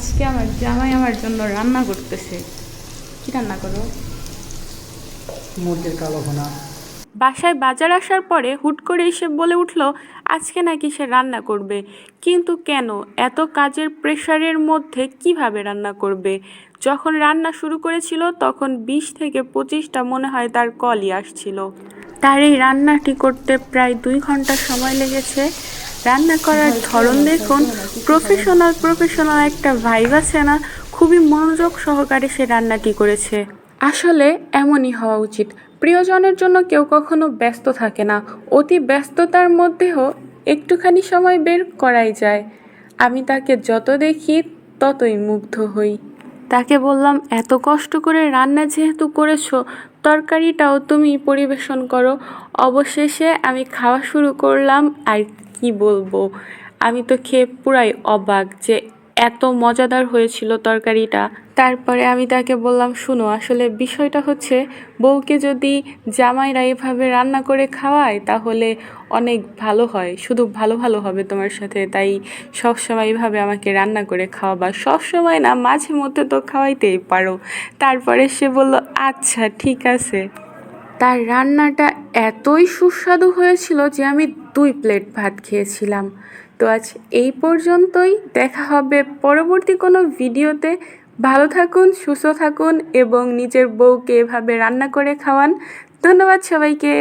আজকে আমার জামাই আমার জন্য রান্না করতেছে। কি রান্না করো? মুরগির কালো ভুনা। বাসায় বাজার আসার পরে হুট করে এসে বলে উঠলো আজকে নাকি সে রান্না করবে। কিন্তু কেন? এত কাজের প্রেশারের মধ্যে কিভাবে রান্না করবে? যখন রান্না শুরু করেছিল তখন 20 থেকে 25টা মনে হয় তার কলই আসছিল। তার এই রান্নাটি করতে প্রায় 2 ঘন্টা সময় লেগেছে। রান্না করার ধরন দেখুন, প্রফেশনাল প্রফেশনাল একটা ভাইব আছে না? খুবই মনোযোগ সহকারে সে রান্নাটি করেছে। আসলে এমনই হওয়া উচিত। প্রিয়জনের জন্য কেউ কখনো ব্যস্ত থাকে না। অতি ব্যস্ততার মধ্যেও একটুখানি সময় বের করাই যায়। আমি তাকে যত দেখি ততই মুগ্ধ হই। তাকে বললাম এত কষ্ট করে রান্না যেহেতু করেছো, তরকারিটাও তুমি পরিবেশন করো। অবশেষে আমি খাওয়া শুরু করলাম। আর কি বলবো, আমি তো খেয়ে পুরাই অবাক যে এত মজাদার হয়েছিল তরকারিটা। তারপরে আমি তাকে বললাম শোনো, আসলে বিষয়টা হচ্ছে বউকে যদি জামাইরা এভাবে রান্না করে খাওয়ায় তাহলে অনেক ভালো হয়, শুধু ভালো ভালো হবে তোমার সাথে। তাই সবসময় এইভাবে আমাকে রান্না করে খাওয়াবা, সবসময় না, মাঝে মধ্যে তো খাওয়াইতেই পারো। তারপরে সে বলল আচ্ছা ঠিক আছে। তার রান্নাটা এতই সুস্বাদু হয়েছিল যে আমি 2 প্লেট ভাত খেয়েছিলাম। তো আজ এই পর্যন্তই, দেখা হবে পরবর্তী কোনো ভিডিওতে। ভালো থাকুন, সুস্থ থাকুন এবং নিজের বউকে এভাবে রান্না করে খাওয়ান। ধন্যবাদ সবাইকে।